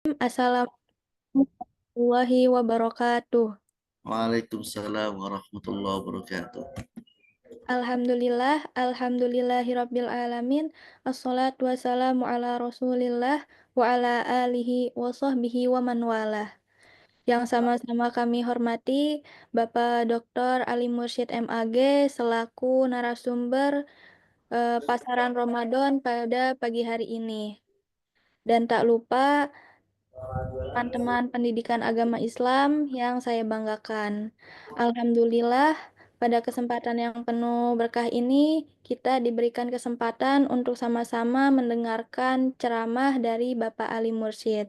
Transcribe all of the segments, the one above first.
Assalamualaikum warahmatullahi wabarakatuh. Waalaikumsalam warahmatullahi wabarakatuh. Alhamdulillahirabbil alamin. Assalatu wassalamu ala Rasulillah wa ala alihi wa sahbihi wa man walah. Yang sama-sama kami hormati Bapak Dr. Ali Mursyid MAG selaku narasumber pasaran Ramadan pada pagi hari ini. Dan tak lupa teman-teman pendidikan agama Islam yang saya banggakan. Alhamdulillah, pada kesempatan yang penuh berkah ini, kita diberikan kesempatan untuk sama-sama mendengarkan ceramah dari Bapak Ali Mursyid.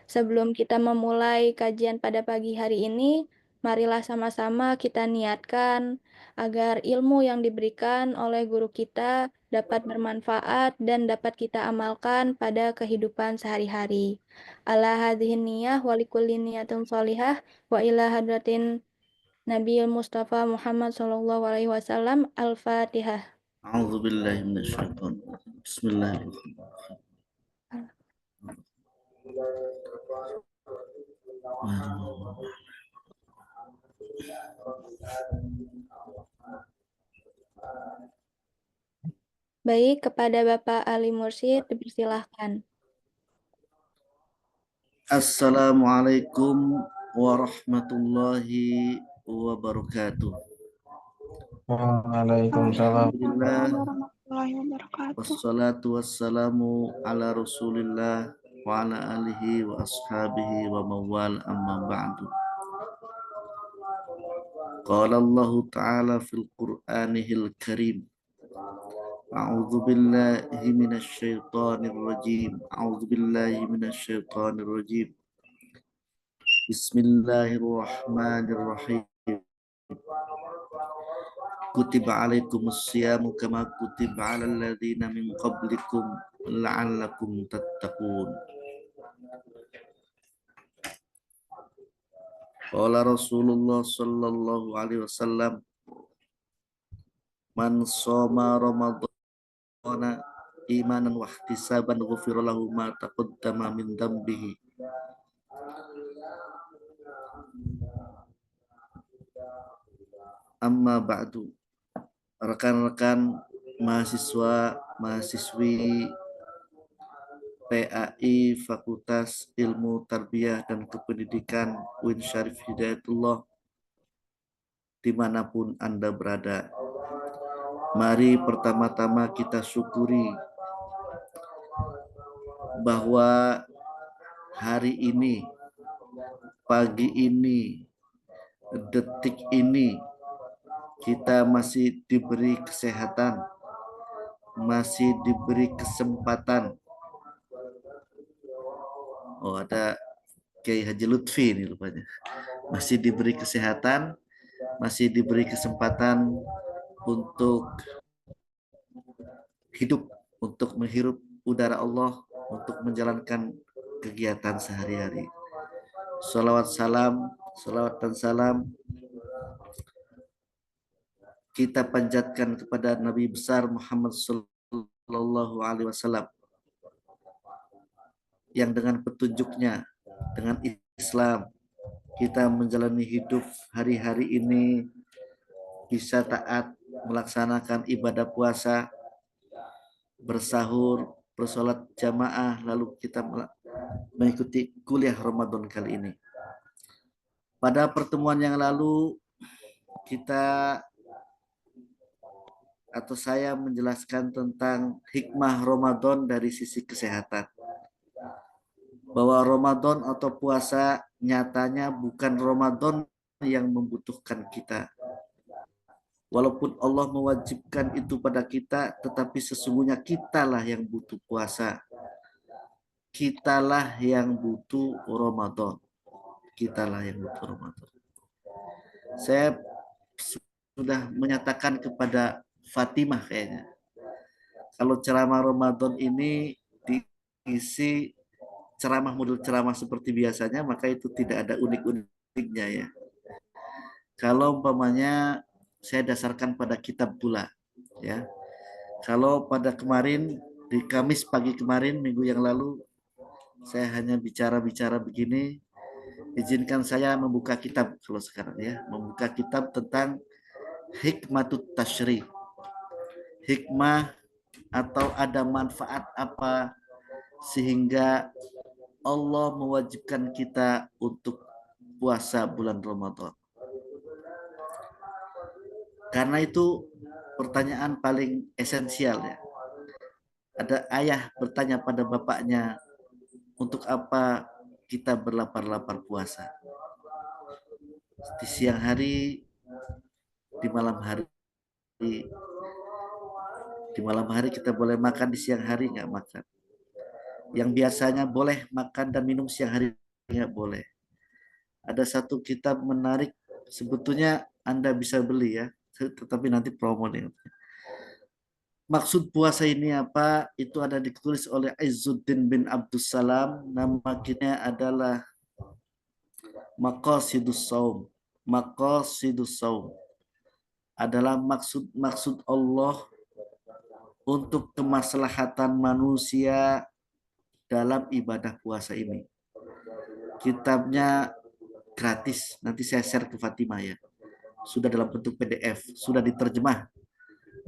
Sebelum kita memulai kajian pada pagi hari ini, marilah sama-sama kita niatkan agar ilmu yang diberikan oleh guru kita dapat bermanfaat dan dapat kita amalkan pada kehidupan sehari-hari. Ala hadhihi niyah wa likulli niyatin sholihah wa ila hadratin Nabiul Mustafa Muhammad sallallahu alaihi wasallam. Al-Fatihah. A'udzu billahi minasyaitonir rajim. Bismillahirrahmanirrahim. Baik, kepada Bapak Ali Mursyid dipersilahkan. Assalamualaikum warahmatullahi wabarakatuh. Waalaikumsalam Alhamdulillah warahmatullahi wabarakatuh. wassalatu wassalamu ala Rasulillah wa ala alihi wa ashabihi wa mawal amma ba'du. Qala Allah Ta'ala fil Qur'anihil Karim. A'udzu billahi minasyaitonir rajim. A'udzu billahi minasyaitonir rajim. Bismillahirrahmanirrahim. Kutiba alaikumus syiyamu kama kutiba alal ladzina min qablikum la'allakum tattaqun. Qala Rasulullah sallallahu alaihi wasallam, man shoma ramadhana imanan wa ihtisaban ghufira lahu ma taqaddama min dambihi. Amma ba'du. Rekan-rekan mahasiswa, mahasiswi PAI Fakultas Ilmu Tarbiyah dan Kependidikan UIN Syarif Hidayatullah dimanapun Anda berada. Mari pertama-tama kita syukuri bahwa hari ini, pagi ini, detik ini, kita masih diberi kesehatan, masih diberi kesempatan. Oh, ada Kiai Haji Lutfi ini rupanya. Masih diberi kesehatan, masih diberi kesempatan untuk hidup, untuk menghirup udara Allah, untuk menjalankan kegiatan sehari-hari. Salawat dan salam kita panjatkan kepada Nabi besar Muhammad sallallahu alaihi wasallam yang dengan petunjuknya, dengan Islam, kita menjalani hidup hari-hari ini bisa taat, melaksanakan ibadah puasa, bersahur, bersolat jamaah, lalu kita mengikuti kuliah Ramadan kali ini. Pada pertemuan yang lalu kita atau saya menjelaskan tentang hikmah Ramadan dari sisi kesehatan. Bahwa Ramadan atau puasa nyatanya bukan Ramadan yang membutuhkan kita. Walaupun Allah mewajibkan itu pada kita, tetapi sesungguhnya kitalah yang butuh puasa. Kitalah yang butuh Ramadan. Kitalah yang butuh Ramadan. Saya sudah menyatakan kepada Fatimah kayaknya, kalau ceramah Ramadan ini diisi ceramah model ceramah seperti biasanya, maka itu tidak ada unik-uniknya ya. Kalau umpamanya saya dasarkan pada kitab pula ya. Kalau pada kemarin di Kamis pagi kemarin minggu yang lalu Saya hanya bicara-bicara begini. Izinkan saya membuka kitab kalau sekarang ya, membuka kitab tentang hikmatut tasyri. Hikmah atau ada manfaat apa sehingga Allah mewajibkan kita untuk puasa bulan Ramadan. Karena itu pertanyaan paling esensial ya. Ada ayah bertanya pada bapaknya, untuk apa kita berlapar-lapar puasa? Di siang hari, di malam hari. Di malam hari kita boleh makan, di siang hari nggak makan. Yang biasanya boleh makan dan minum siang hari nggak boleh. Ada satu kitab menarik, sebetulnya Anda bisa beli ya, tetapi nanti promo nih. Maksud puasa ini apa? Itu ada ditulis oleh Izzuddin bin Abdussalam. Nama kitanya adalah Maqasidus Saum. Maqasidus Saum adalah maksud Allah untuk kemaslahatan manusia dalam ibadah puasa ini. Kitabnya gratis, nanti saya share ke Fatimah ya. Sudah dalam bentuk PDF, sudah diterjemah.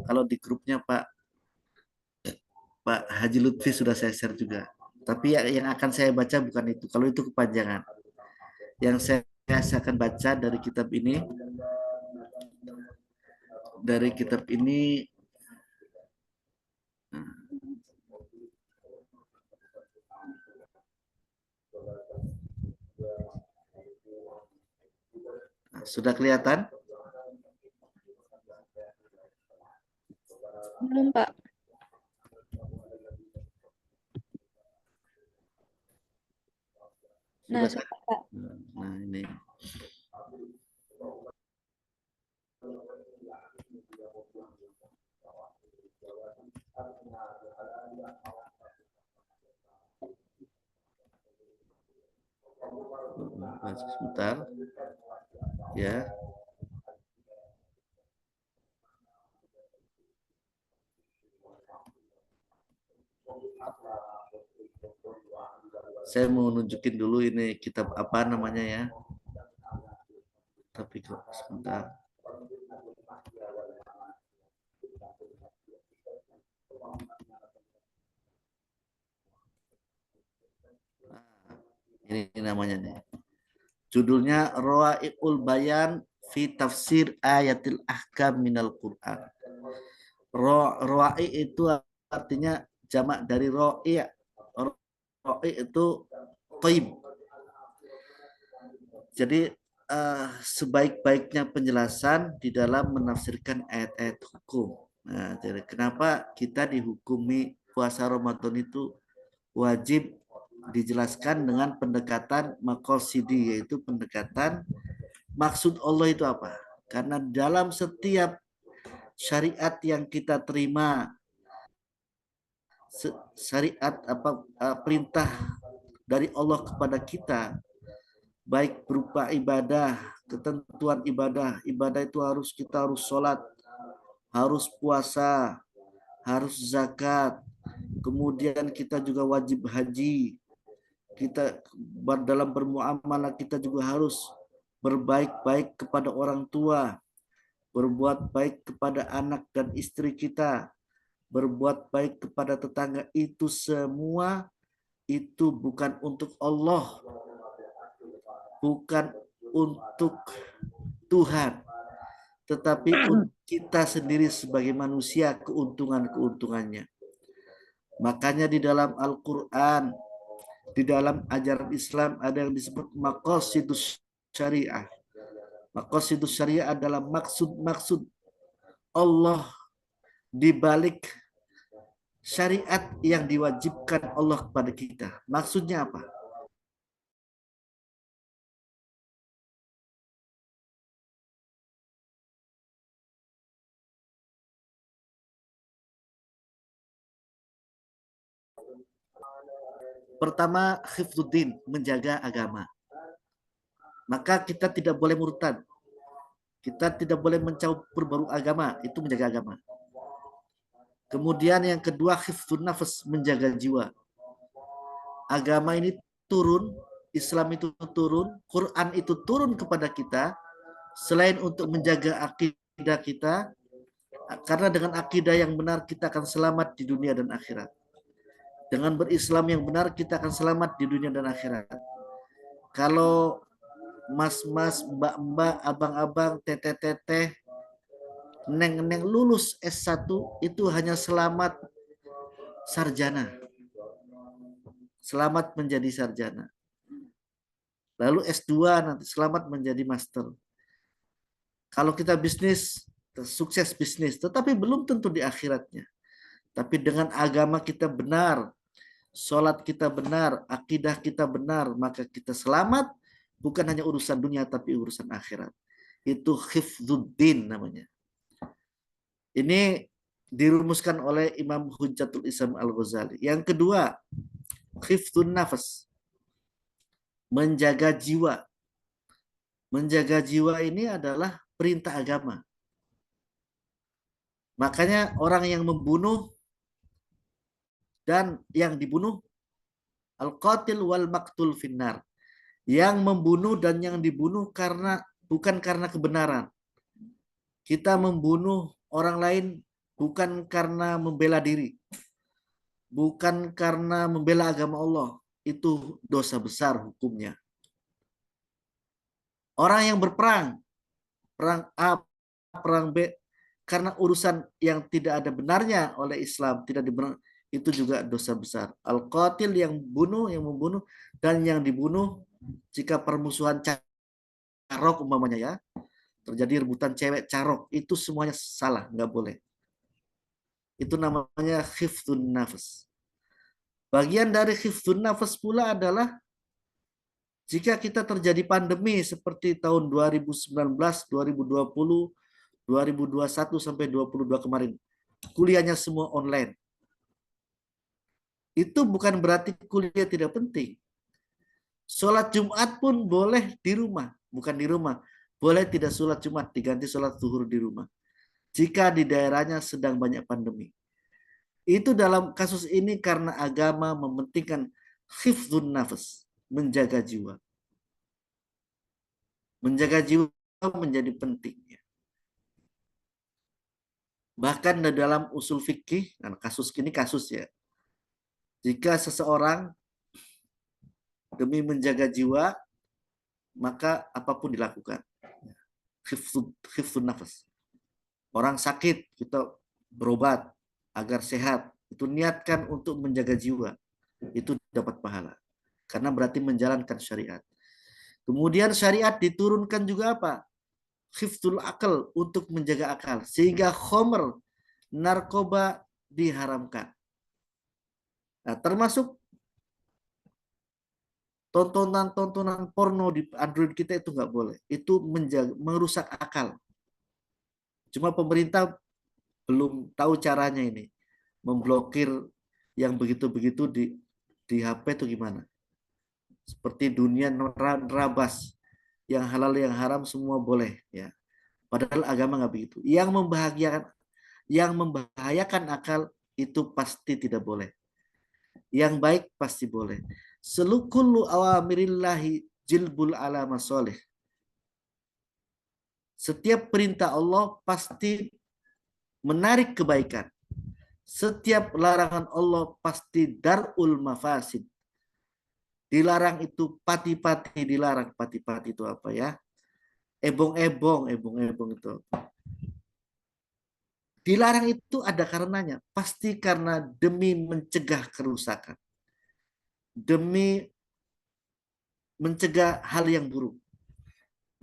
Kalau di grupnya Pak Haji Lutfi sudah saya share juga. Tapi yang akan saya baca bukan itu. Kalau itu kepanjangan. Yang saya akan baca dari kitab ini, sudah kelihatan? Belum, Pak. Nah, Sudah. sudah, Pak. Nah, ini. Sebentar. Ya. Saya mau nunjukin dulu ini kitab apa namanya ya. Tapi kok sebentar. Ini namanya nih. Judulnya Rawa'iul Bayan fi Tafsir Ayatil Ahkam Minal Quran. Rawa'i itu artinya jamak dari ra'i. Ra'i itu thayyib. Jadi sebaik-baiknya penjelasan di dalam menafsirkan ayat-ayat hukum. Nah, jadi kenapa kita dihukumi puasa Ramadan itu wajib dijelaskan dengan pendekatan maqasidi, yaitu pendekatan maksud Allah itu apa? Karena dalam setiap syariat yang kita terima, syariat perintah dari Allah kepada kita, baik berupa ibadah, ketentuan ibadah itu kita harus sholat, harus puasa, harus zakat, kemudian kita juga wajib haji, kita dalam bermuamalah kita juga harus berbaik-baik kepada orang tua, berbuat baik kepada anak dan istri kita, berbuat baik kepada tetangga, itu semua itu bukan untuk Allah, bukan untuk Tuhan, tetapi untuk kita sendiri sebagai manusia, keuntungannya. Makanya di dalam Al-Quran, di dalam ajaran Islam ada yang disebut maqasidus syariah. Maqasidus syariah adalah maksud-maksud Allah di balik syariat yang diwajibkan Allah kepada kita. Maksudnya apa? Pertama, khifduddin, menjaga agama. Maka kita tidak boleh murtad. Kita tidak boleh mencampur baru agama, itu menjaga agama. Kemudian yang kedua, khifdun nafas, menjaga jiwa. agama ini turun, Islam itu turun, Quran itu turun kepada kita, selain untuk menjaga akidah kita, karena dengan akidah yang benar kita akan selamat di dunia dan akhirat. Dengan berislam yang benar kita akan selamat di dunia dan akhirat. Kalau mas-mas, mbak-mbak, abang-abang, teteh-teteh, neng-neng lulus S1 itu hanya selamat sarjana. Selamat menjadi sarjana. Lalu S2 nanti selamat menjadi master. Kalau kita bisnis, sukses bisnis, tetapi belum tentu di akhiratnya. Tapi dengan agama kita benar, sholat kita benar, akidah kita benar, maka kita selamat, bukan hanya urusan dunia, tapi urusan akhirat. Itu hifdzuddin namanya. Ini dirumuskan oleh Imam Hujjatul Islam Al-Ghazali. Yang kedua, hifdzun nafas. Menjaga jiwa. Menjaga jiwa ini adalah perintah agama. Makanya orang yang membunuh dan yang dibunuh, al-qatil wal maqtul finnar. Yang membunuh dan yang dibunuh bukan karena kebenaran. Kita membunuh orang lain bukan karena membela diri. Bukan karena membela agama Allah. Itu dosa besar hukumnya. Orang yang berperang, perang A, perang B, karena urusan yang tidak ada benarnya oleh Islam, tidak dibenar, itu juga dosa besar. Al-qatil yang membunuh, dan yang dibunuh jika permusuhan carok umpamanya ya, terjadi rebutan cewek carok, itu semuanya salah, nggak boleh. Itu namanya hifdzun nafas. Bagian dari hifdzun nafas pula adalah jika kita terjadi pandemi seperti tahun 2019, 2020, 2021 sampai 22 kemarin, kuliahnya semua online. Itu bukan berarti kuliah tidak penting. Sholat Jumat pun boleh di rumah, bukan di rumah. Boleh tidak sholat Jumat, diganti sholat zuhur di rumah. Jika di daerahnya sedang banyak pandemi. Itu dalam kasus ini karena agama mementingkan hifdzun nafas, menjaga jiwa. Menjaga jiwa menjadi penting. Bahkan dalam usul fikih, kasus ini kasus ya. Jika seseorang demi menjaga jiwa, maka apapun dilakukan. Hifdzun nafas. Orang sakit, kita berobat agar sehat. Itu niatkan untuk menjaga jiwa. Itu dapat pahala. Karena berarti menjalankan syariat. Kemudian syariat diturunkan juga apa? Hifdzul akal, untuk menjaga akal. Sehingga khomer, narkoba diharamkan. Nah, termasuk tontonan porno di Android kita itu nggak boleh. Itu merusak akal. Cuma pemerintah belum tahu caranya ini. Memblokir yang begitu-begitu di HP itu gimana. Seperti dunia nerabas. Yang halal yang haram semua boleh. Ya. Padahal agama nggak begitu. Yang membahayakan akal itu pasti tidak boleh. Yang baik pasti boleh. Selukullu awamirillahi jilbul ala masoleh. Setiap perintah Allah pasti menarik kebaikan. Setiap larangan Allah pasti darul mafasid. Dilarang itu pati-pati, dilarang. Pati-pati itu apa ya? Ebong-ebong itu apa? Dilarang itu ada karenanya. Pasti karena demi mencegah kerusakan. Demi mencegah hal yang buruk.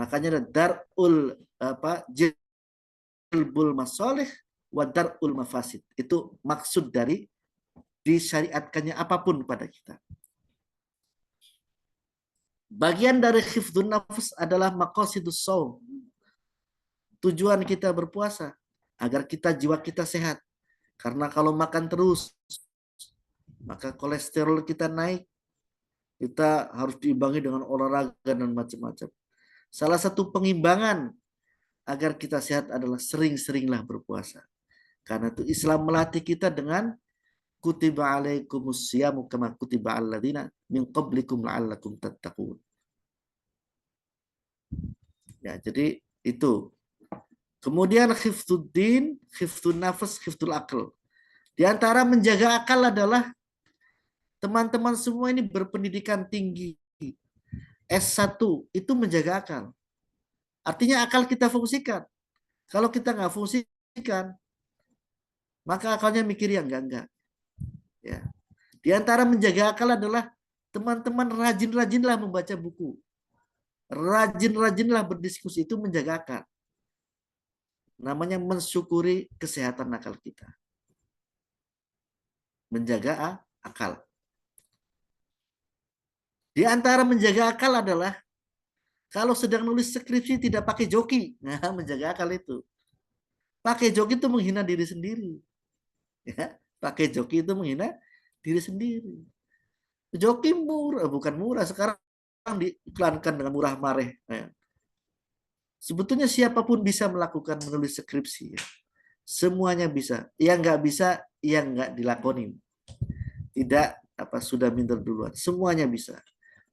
Makanya ada darul jilbul masoleh wa darul mafasid. Itu maksud dari disyariatkannya apapun pada kita. Bagian dari hifdzun nafas adalah maqasidus shaum. Tujuan kita berpuasa agar jiwa kita sehat. Karena kalau makan terus, maka kolesterol kita naik. Kita harus diimbangi dengan olahraga dan macam-macam. Salah satu pengimbangan agar kita sehat adalah sering-seringlah berpuasa. Karena itu Islam melatih kita dengan kutiba alaikumus siyamu kama kutiba alladzina min qablikum la'allakum tattaqun. Ya, jadi itu. Kemudian khiftuddin, khiftun nafas, khiftul akal. Di antara menjaga akal adalah teman-teman semua ini berpendidikan tinggi. S1 itu menjaga akal. Artinya akal kita fungsikan. Kalau kita nggak fungsikan, maka akalnya mikir yang enggak. Ya. Di antara menjaga akal adalah teman-teman rajin-rajinlah membaca buku. Rajin-rajinlah berdiskusi, itu menjaga akal. Namanya mensyukuri kesehatan akal kita. Menjaga akal. Di antara menjaga akal adalah kalau sedang nulis skripsi tidak pakai joki. Nah, menjaga akal itu. Pakai joki itu menghina diri sendiri. Ya, pakai joki itu menghina diri sendiri. Joki murah, bukan murah. Sekarang diiklankan dengan murah mareh. Nah, sebetulnya siapapun bisa melakukan menulis skripsi. Ya. Semuanya bisa. Yang nggak bisa, yang nggak dilakonin. Tidak sudah minder duluan. Semuanya bisa.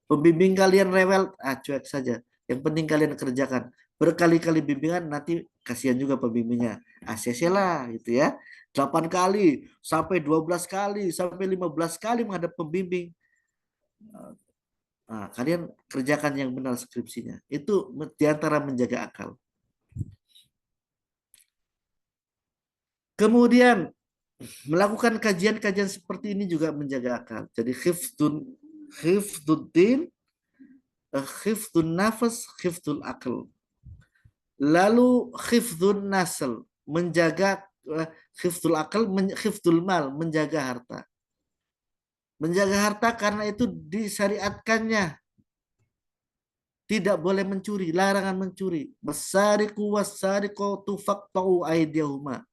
Pembimbing kalian rewel, cuek saja. Yang penting kalian kerjakan. Berkali-kali bimbingan, nanti kasihan juga pembimbingnya. ACC lah gitu ya. 8 kali, sampai 12 kali, sampai 15 kali menghadap pembimbing. Nah, kalian kerjakan yang benar skripsinya. Itu diantara menjaga akal. Kemudian melakukan kajian-kajian seperti ini juga menjaga akal. Jadi khifduddin, khifdun nafas, khifdul akal. Lalu khifdun nasl, menjaga khifdul akal, khifdul mal, menjaga harta. Menjaga harta karena itu disyariatkannya. Tidak boleh mencuri, larangan mencuri. Wasariqu wasariqatu faqta'u aydiyahuma.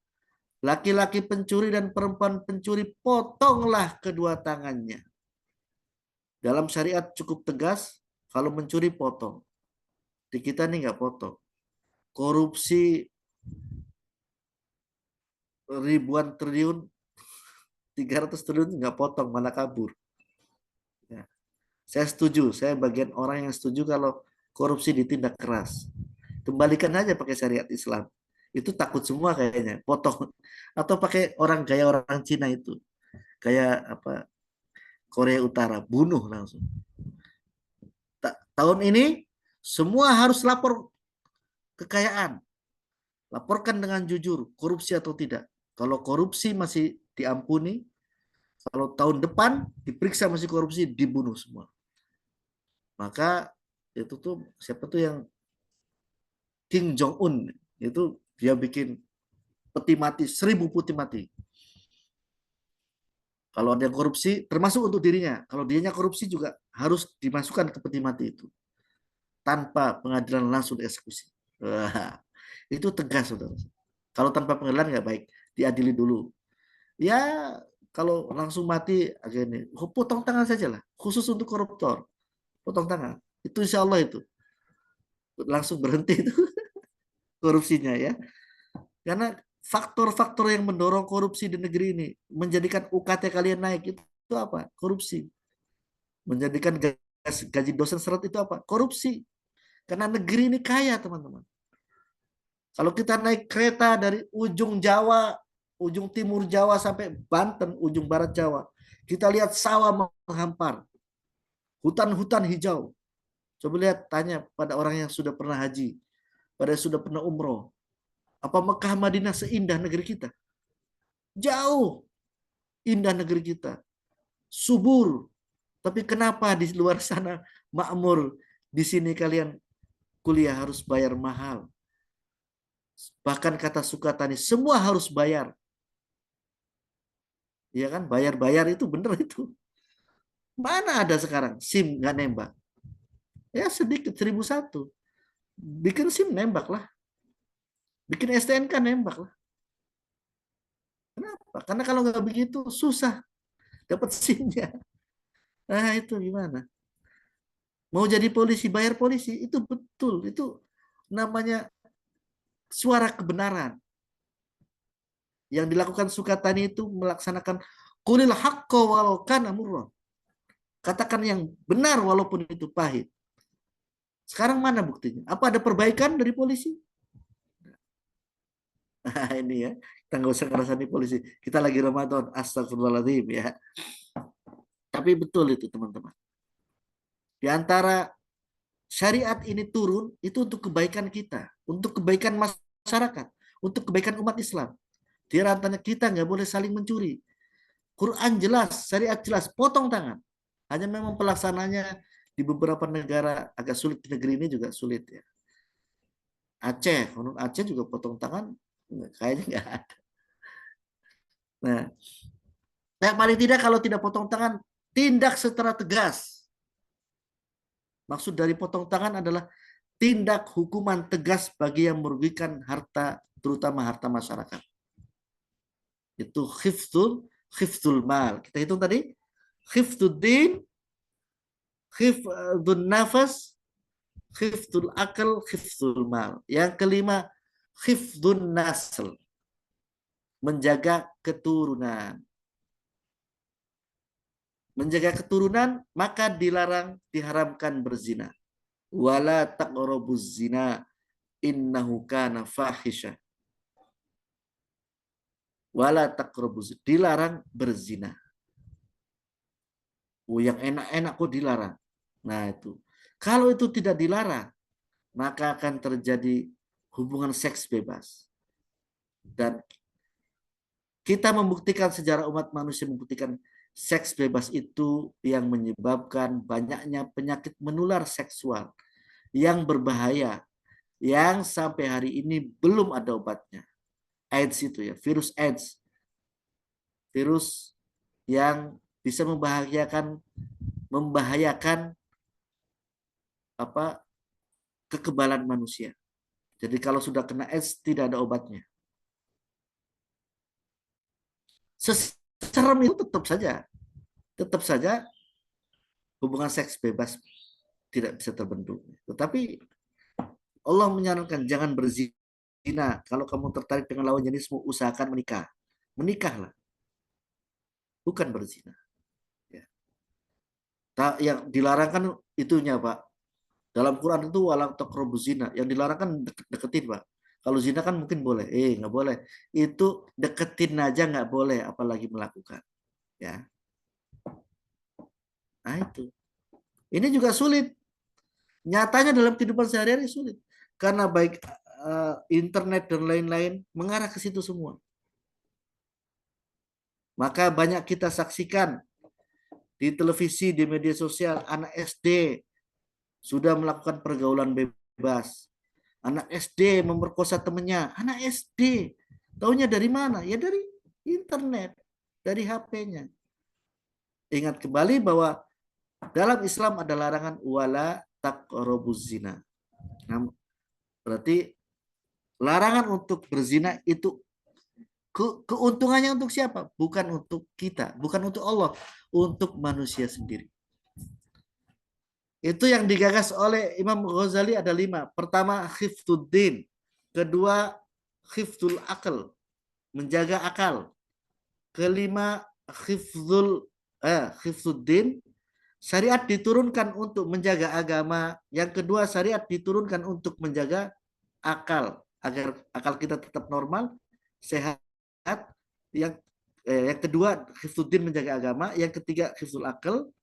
Laki-laki pencuri dan perempuan pencuri, potonglah kedua tangannya. Dalam syariat cukup tegas, kalau mencuri potong. Di kita nih nggak potong. Korupsi ribuan triliun, 300 triliun nggak potong, malah kabur. Ya. Saya setuju, saya bagian orang yang setuju kalau korupsi ditindak keras. Kembalikan aja pakai syariat Islam. Itu takut semua kayaknya, potong. Atau pakai orang gaya orang Cina itu. Kayak Korea Utara, bunuh langsung. Tahun ini semua harus lapor kekayaan. Laporkan dengan jujur, korupsi atau tidak. Kalau korupsi masih diampuni, kalau tahun depan diperiksa masih korupsi, dibunuh semua. Maka itu tuh siapa tuh yang Kim Jong Un itu dia bikin peti mati, 1000 peti mati. Kalau ada korupsi, termasuk untuk dirinya. Kalau dirinya korupsi juga harus dimasukkan ke peti mati itu. Tanpa pengadilan langsung dieksekusi. Wah, itu tegas, saudara. Kalau tanpa pengadilan nggak baik, diadili dulu. Ya, kalau langsung mati, ini, potong tangan saja lah. Khusus untuk koruptor, potong tangan. Itu insya Allah itu. Langsung berhenti itu korupsinya ya. Karena faktor-faktor yang mendorong korupsi di negeri ini, menjadikan UKT kalian naik, itu apa? Korupsi. Menjadikan gaji dosen seret itu apa? Korupsi. Karena negeri ini kaya, teman-teman. Kalau kita naik kereta dari ujung Jawa, ujung timur Jawa sampai Banten, ujung barat Jawa, kita lihat sawah menghampar, hutan-hutan hijau. Coba lihat, tanya pada orang yang sudah pernah haji, pada yang sudah pernah umroh, apa Mekah Madinah seindah negeri kita? Jauh indah negeri kita, subur. Tapi kenapa di luar sana makmur, di sini kalian kuliah harus bayar mahal? Bahkan kata Sukatani, semua harus bayar. Ya kan, bayar-bayar itu bener itu. Mana ada sekarang SIM nggak nembak? Ya sedikit, 1001. Bikin SIM nembak lah. Bikin STNK nembak lah. Kenapa? Karena kalau nggak begitu susah dapat SIM-nya. Nah itu gimana? Mau jadi polisi, bayar polisi, itu betul. Itu namanya suara kebenaran. Yang dilakukan Sukatani itu melaksanakan Qulil haqqa walau kana murra. Katakan yang benar walaupun itu pahit. Sekarang mana buktinya? Apa ada perbaikan dari polisi? Nah, ini ya. Kita nggak usah ngerasani polisi. Kita lagi Ramadan. Astagfirullahaladzim ya. Tapi betul itu teman-teman. Di antara syariat ini turun itu untuk kebaikan kita. Untuk kebaikan masyarakat. Untuk kebaikan umat Islam. Di antaranya kita nggak boleh saling mencuri. Quran jelas, syariat jelas, potong tangan. Hanya memang pelaksananya di beberapa negara agak sulit, di negeri ini juga sulit ya. Aceh, menurut Aceh juga potong tangan kayaknya nggak ada. Nah, paling tidak kalau tidak potong tangan, tindak secara tegas. Maksud dari potong tangan adalah tindak hukuman tegas bagi yang merugikan harta, terutama harta masyarakat. Itu khiftul mal. Kita hitung tadi, khiftuddin, khifdun nafas, khiftul akal, khiftul mal. Yang kelima, khifdun nasl. Menjaga keturunan. Menjaga keturunan, maka dilarang, diharamkan berzina. Wala taqrabuz zina innahu kana fahisha. Wala taqrabuz, dilarang berzina. Oh, yang enak-enak kok dilarang. Nah, itu. Kalau itu tidak dilarang, maka akan terjadi hubungan seks bebas. Dan kita membuktikan, sejarah umat manusia membuktikan seks bebas itu yang menyebabkan banyaknya penyakit menular seksual yang berbahaya, yang sampai hari ini belum ada obatnya. AIDS itu ya, virus AIDS. Virus yang bisa membahayakan apa kekebalan manusia. Jadi kalau sudah kena AIDS tidak ada obatnya. Seserem itu tetap saja hubungan seks bebas tidak bisa terbentuk. Tetapi Allah menyarankan jangan berzina. Kalau kamu tertarik dengan lawan jenismu, usahakan menikah. Menikahlah, bukan berzina. Ya. Yang dilarang kan itunya, Pak. Dalam Quran itu walang taqrabuz zina. Yang dilarang kan deketin, Pak. Kalau zina kan mungkin boleh. Nggak boleh. Itu deketin aja nggak boleh, apalagi melakukan. Ya. Nah itu. Ini juga sulit. Nyatanya dalam kehidupan sehari-hari sulit. Karena baik internet dan lain-lain mengarah ke situ semua. Maka banyak kita saksikan di televisi, di media sosial, anak SD sudah melakukan pergaulan bebas. Anak SD memerkosa temannya. Anak SD. Taunya dari mana? Ya dari internet. Dari HP-nya. Ingat kembali bahwa dalam Islam ada larangan wala taqrabuz zina. Nah, berarti larangan untuk berzina itu keuntungannya untuk siapa? Bukan untuk kita, bukan untuk Allah, untuk manusia sendiri. Itu yang digagas oleh Imam Ghazali ada 5. Pertama, khiftuddin. Kedua, khiftul akal, menjaga akal. Kelima, khiftuddin. Syariat diturunkan untuk menjaga agama. Yang kedua, syariat diturunkan untuk menjaga akal, agar akal kita tetap normal, sehat. Yang kedua, khiftuddin, menjaga agama. Yang ketiga, khiftul akal.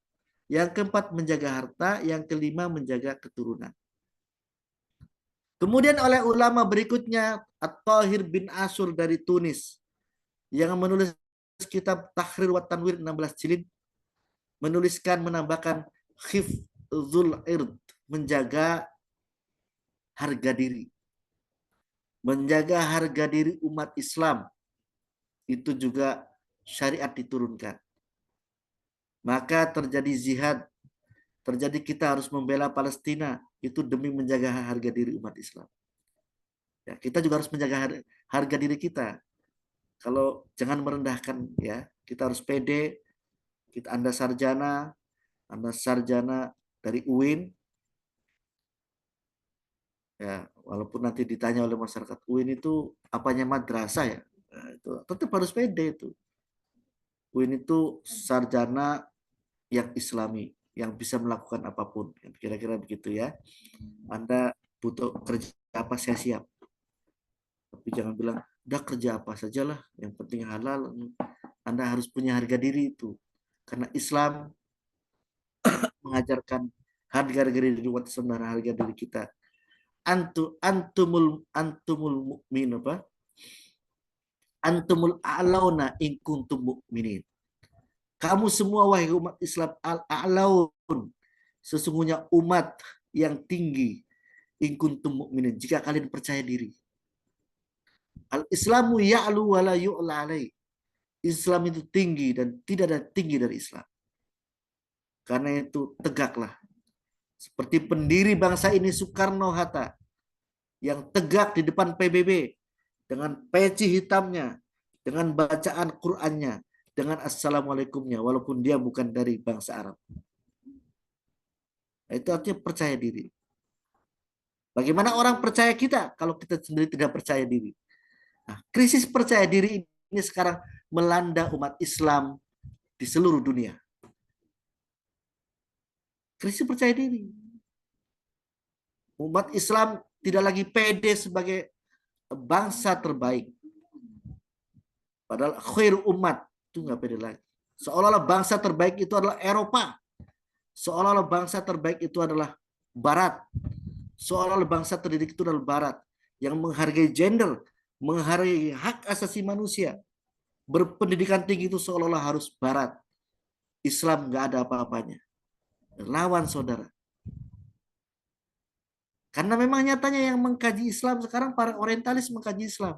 Yang keempat, menjaga harta. Yang kelima, menjaga keturunan. Kemudian oleh ulama berikutnya, At-Tahir bin Ashur dari Tunis, yang menulis kitab Tahrir wa Tanwir 16 jilid, menuliskan, menambahkan khifzul ird, menjaga harga diri. Menjaga harga diri umat Islam. Itu juga syariat diturunkan. Maka terjadi jihad, terjadi kita harus membela Palestina, itu demi menjaga harga diri umat Islam. Ya, kita juga harus menjaga harga diri kita. Kalau jangan merendahkan ya, kita harus pede. Anda sarjana dari UIN, ya walaupun nanti ditanya oleh masyarakat UIN itu apanya madrasah ya, nah, itu tetap harus pede itu. UIN itu sarjana yang Islami, yang bisa melakukan apapun. Kira-kira begitu ya. Anda butuh kerja apa, saya siap. Tapi jangan bilang, udah kerja apa sajalah, yang penting halal. Anda harus punya harga diri itu. Karena Islam mengajarkan harga diri umat Islam dan harga diri kita. Antumul mukmin apa? Antumul a'launa in kuntum mukminin. Kamu semua wahai umat Islam al-a'laun. Sesungguhnya umat yang tinggi in kuntum mukminin jika kalian percaya diri. Al-Islamu ya'lu wa la yu'la alaih. Islam itu tinggi dan tidak ada tinggi dari Islam. Karena itu tegaklah. Seperti pendiri bangsa ini Soekarno-Hatta yang tegak di depan PBB dengan peci hitamnya, dengan bacaan Qur'annya, dengan assalamualaikumnya, walaupun dia bukan dari bangsa Arab. Itu artinya percaya diri. Bagaimana orang percaya kita kalau kita sendiri tidak percaya diri? Nah, krisis percaya diri ini sekarang melanda umat Islam di seluruh dunia. Krisis percaya diri. Umat Islam tidak lagi pede sebagai bangsa terbaik. Padahal khair umat itu nggak pede lagi. Seolah-olah bangsa terbaik itu adalah Eropa. Seolah-olah bangsa terbaik itu adalah Barat. Seolah-olah bangsa terdidik itu adalah Barat. Yang menghargai gender, menghargai hak asasi manusia. Berpendidikan tinggi itu seolah-olah harus Barat. Islam nggak ada apa-apanya. Lawan saudara. Karena memang nyatanya yang mengkaji Islam sekarang para orientalis mengkaji Islam.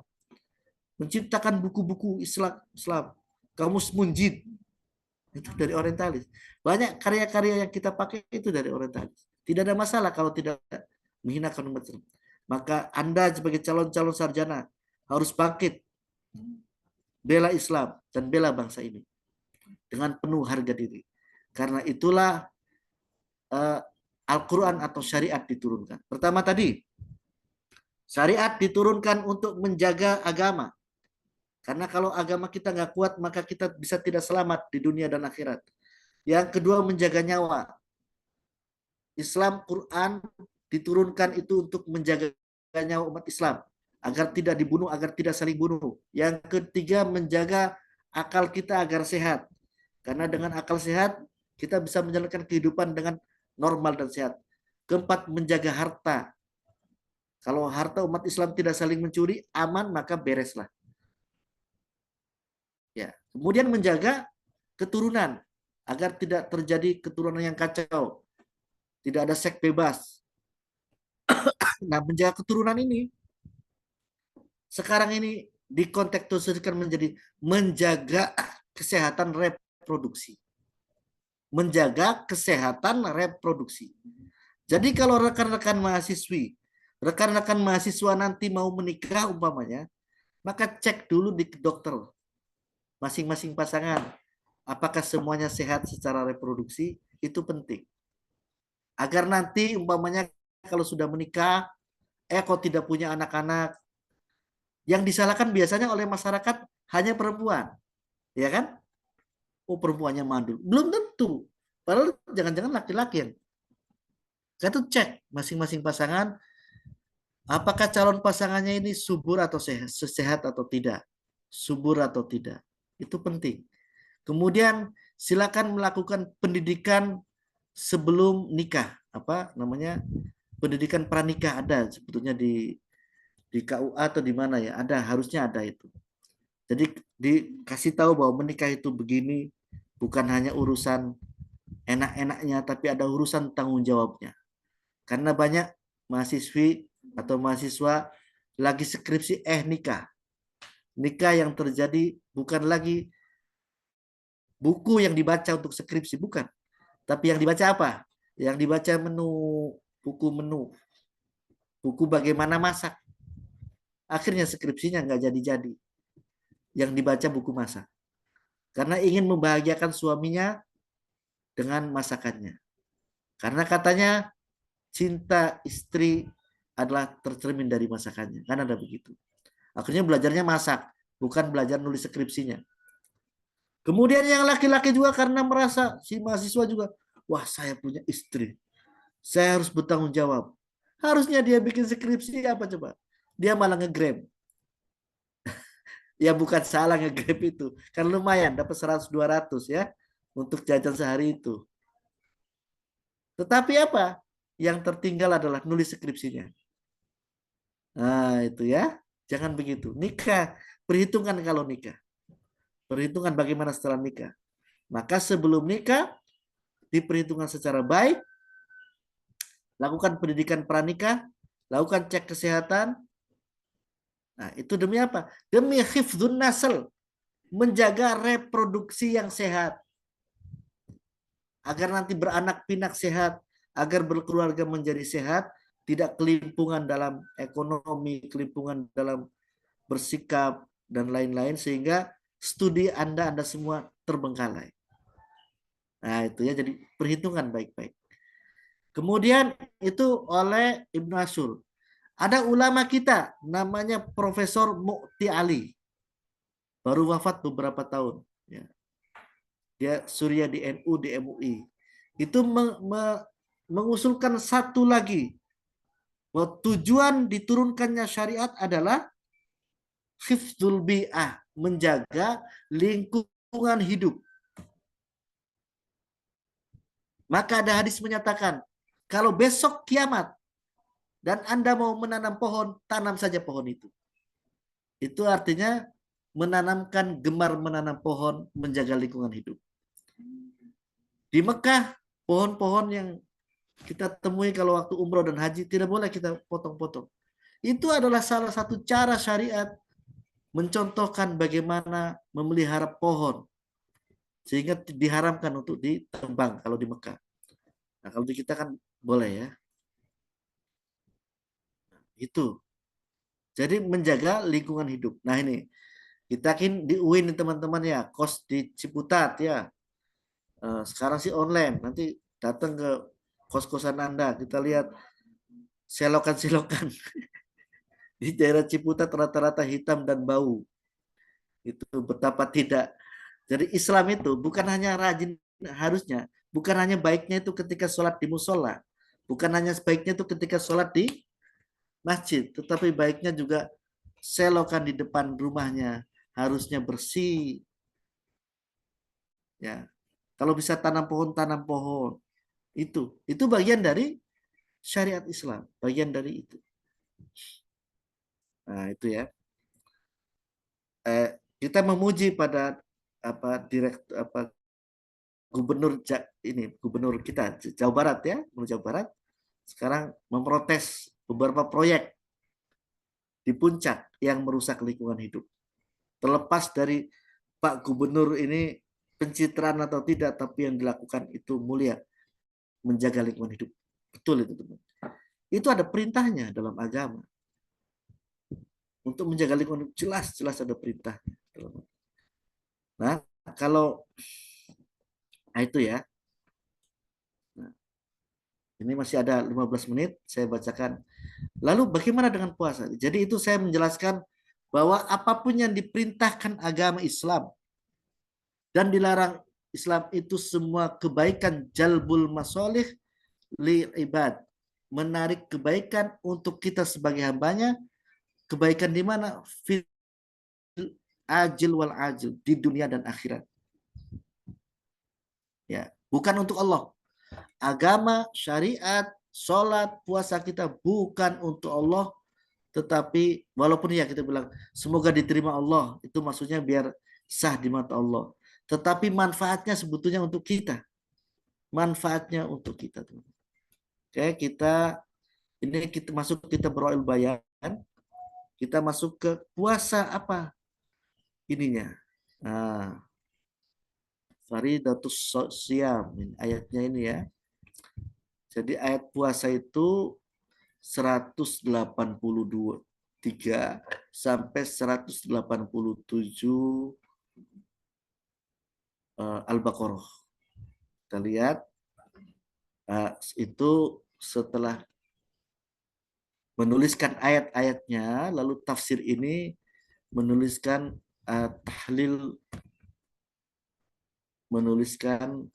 Menciptakan buku-buku Islam. Kamus Munjid. Itu dari orientalis. Banyak karya-karya yang kita pakai itu dari orientalis. Tidak ada masalah kalau tidak menghinakan umat Islam. Maka Anda sebagai calon-calon sarjana harus bangkit. Bela Islam dan bela bangsa ini. Dengan penuh harga diri. Karena itulah Al-Quran atau syariat diturunkan. Pertama tadi, syariat diturunkan untuk menjaga agama. Karena kalau agama kita nggak kuat, maka kita bisa tidak selamat di dunia dan akhirat. Yang kedua, menjaga nyawa. Islam, Quran diturunkan itu untuk menjaga nyawa umat Islam. Agar tidak dibunuh, agar tidak saling bunuh. Yang ketiga, menjaga akal kita agar sehat. Karena dengan akal sehat, kita bisa menjalankan kehidupan dengan normal dan sehat. Keempat, menjaga harta. Kalau harta umat Islam tidak saling mencuri, aman, maka bereslah. Ya. Kemudian menjaga keturunan agar tidak terjadi keturunan yang kacau. Tidak ada seks bebas. Nah, menjaga keturunan ini sekarang ini dikontekstualisasikan menjadi menjaga kesehatan reproduksi. Menjaga kesehatan reproduksi. Jadi kalau rekan-rekan mahasiswa nanti mau menikah umpamanya, maka cek dulu di dokter masing-masing pasangan apakah semuanya sehat secara reproduksi, itu penting. Agar nanti umpamanya kalau sudah menikah, kok tidak punya anak-anak, yang disalahkan biasanya oleh masyarakat hanya perempuan, ya kan? Oh, perempuannya mandul. Belum tentu. Padahal jangan-jangan laki-laki yang. Saya tuh cek masing-masing pasangan, apakah calon pasangannya ini subur atau sehat atau tidak. Subur atau tidak. Itu penting. Kemudian silakan melakukan pendidikan sebelum nikah. Apa namanya? Pendidikan pranikah ada sebetulnya di KUA atau di mana ya? Ada, harusnya ada itu. Jadi dikasih tahu bahwa menikah itu begini, bukan hanya urusan enak-enaknya, tapi ada urusan tanggung jawabnya. Karena banyak mahasiswi atau mahasiswa lagi skripsi nikah. Nikah yang terjadi bukan lagi buku yang dibaca untuk skripsi, bukan. Tapi yang dibaca apa? Yang dibaca buku menu. Buku bagaimana masak. Akhirnya skripsinya nggak jadi-jadi. Yang dibaca buku masak. Karena ingin membahagiakan suaminya dengan masakannya. Karena katanya cinta istri adalah tercermin dari masakannya. Kan ada begitu. Akhirnya belajarnya masak, bukan belajar nulis skripsinya. Kemudian yang laki-laki juga karena merasa si mahasiswa juga, wah saya punya istri, saya harus bertanggung jawab. Harusnya dia bikin skripsi apa coba? Dia malah nge-grab. Ya bukan salah nge-grab itu. Kan lumayan dapat 100-200 ya untuk jajan sehari itu. Tetapi apa? Yang tertinggal adalah nulis skripsinya. Nah, itu ya. Jangan begitu. Nikah, perhitungkan kalau nikah. Perhitungkan bagaimana setelah nikah. Maka sebelum nikah, diperhitungkan secara baik, lakukan pendidikan pranikah, lakukan cek kesehatan. Nah, itu demi apa? Demi hifdzun nasl, menjaga reproduksi yang sehat. Agar nanti beranak pinak sehat, agar berkeluarga menjadi sehat, tidak kelimpungan dalam ekonomi, kelimpungan dalam bersikap, dan lain-lain, sehingga studi Anda semua terbengkalai. Nah, itu ya, jadi perhitungan baik-baik. Kemudian itu oleh Ibnu Ashur. Ada ulama kita namanya Profesor Mu'ti Ali. Baru wafat beberapa tahun. Ya. Dia Surya di NU, di MUI. Itu mengusulkan satu lagi. Bahwa tujuan diturunkannya syariat adalah hifdzul bi'ah. Menjaga lingkungan hidup. Maka ada hadis menyatakan, kalau besok kiamat dan Anda mau menanam pohon, tanam saja pohon itu. Itu artinya menanamkan, gemar menanam pohon, menjaga lingkungan hidup. Di Mekah, pohon-pohon yang kita temui kalau waktu umroh dan haji tidak boleh kita potong-potong. Itu adalah salah satu cara syariat mencontohkan bagaimana memelihara pohon sehingga diharamkan untuk ditebang kalau di Mekah. Nah, kalau di kita kan boleh ya. Itu. Jadi menjaga lingkungan hidup. Nah ini kita di UIN teman-teman ya, kos di Ciputat ya. Sekarang sih online. Nanti datang ke kos-kosan Anda, kita lihat selokan-selokan di daerah Ciputat rata-rata hitam dan bau. Itu betapa tidak. Jadi Islam itu bukan hanya rajin, harusnya bukan hanya baiknya itu ketika sholat di musola, bukan hanya sebaiknya itu ketika sholat di masjid, tetapi baiknya juga selokan di depan rumahnya harusnya bersih. Ya, kalau bisa tanam pohon, tanam pohon. Itu bagian dari syariat Islam, bagian dari itu. Nah, itu ya. Kita memuji pada direktur gubernur kita Jawa Barat ya, gubernur Jawa Barat sekarang memprotes beberapa proyek di puncak yang merusak lingkungan hidup. Terlepas dari Pak Gubernur ini pencitraan atau tidak, tapi yang dilakukan itu mulia, menjaga lingkungan hidup. Betul itu teman. Itu ada perintahnya dalam agama. Untuk menjaga lingkungan hidup jelas ada perintahnya. Nah, kalau itu ya. Nah, ini masih ada 15 menit, saya bacakan. Lalu bagaimana dengan puasa? Jadi itu saya menjelaskan bahwa apapun yang diperintahkan agama Islam dan dilarang Islam itu semua kebaikan jalbul masolih li ibad, menarik kebaikan untuk kita sebagai hambanya. Kebaikan di mana? Fil ajil wal ajil, di dunia dan akhirat. Ya, bukan untuk Allah. Agama, syariat, sholat, puasa kita bukan untuk Allah, tetapi walaupun ya kita bilang semoga diterima Allah, itu maksudnya biar sah di mata Allah. Tetapi manfaatnya sebetulnya untuk kita. Manfaatnya untuk kita. Oke, kita masuk, kita beroil bayan. Kita masuk ke puasa apa ininya. Nah, Faridatus Siyam, ayatnya ini ya. Jadi ayat puasa itu 183 sampai 187 Al-Baqarah. Kita lihat itu setelah menuliskan ayat-ayatnya, lalu tafsir ini menuliskan tahlil menuliskan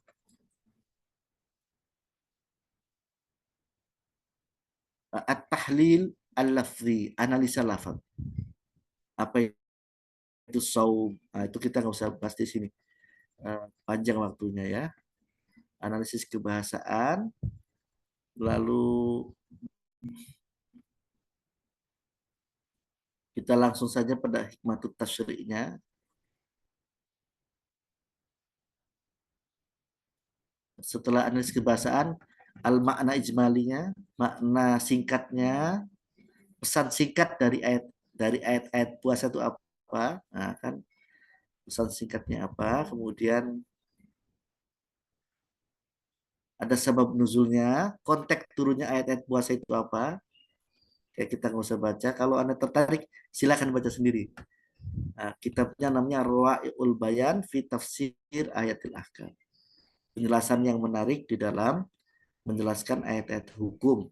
at-tahlil al-lafzi, analisa lafaz. Apa itu saum? Nah, itu kita nggak usah bahas di sini. Panjang waktunya ya. Analisis kebahasaan, lalu kita langsung saja pada hikmatut tasyri'nya. Setelah analisis kebahasaan, al-makna ijmalinya, makna singkatnya, pesan singkat dari ayat-ayat puasa itu apa? Nah, kan pesan singkatnya apa? Kemudian ada sebab nuzulnya, konteks turunnya ayat-ayat puasa itu apa? Kayak kita nggak usah baca. Kalau Anda tertarik, silakan baca sendiri. Nah, kitabnya namanya Rawa'iul Bayan fi Tafsir Ayatil Ahkam. Penjelasan yang menarik di dalam menjelaskan ayat-ayat hukum.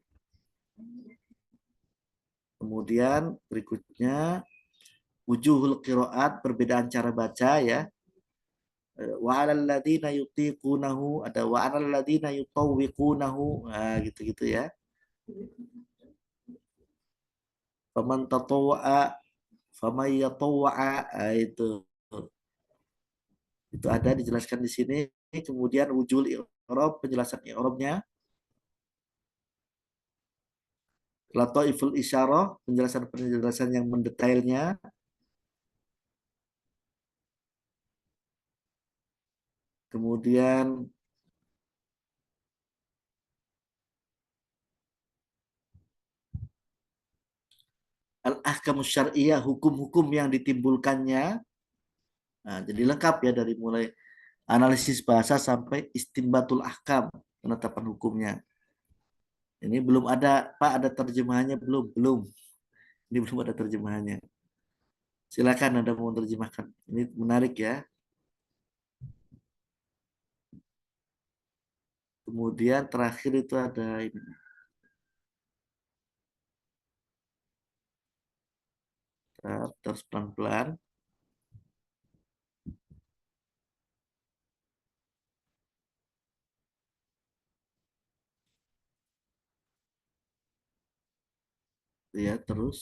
Kemudian berikutnya wujuhul qiraat, perbedaan cara baca ya. Wa 'alal ladzina yutiqunahu, ada wa 'alal ladzina yutawwiqunahu, nah gitu-gitu ya. Faman tatawwa'a faman yatawwa'a, nah, itu ada dijelaskan di sini. Kemudian wujul i'rab, penjelasan i'rabnya. Lataiful isyarah, penjelasan yang mendetailnya. Kemudian al-ahkamus syar'iyyah, hukum-hukum yang ditimbulkannya. Nah, jadi lengkap ya dari mulai analisis bahasa sampai istinbatul ahkam, penetapan hukumnya. Ini belum ada, Pak, ada terjemahannya belum? Belum. Ini belum ada terjemahannya. Silakan Anda mau terjemahkan. Ini menarik ya. Kemudian terakhir itu ada ini. Terus pelan-pelan. Ya, terus.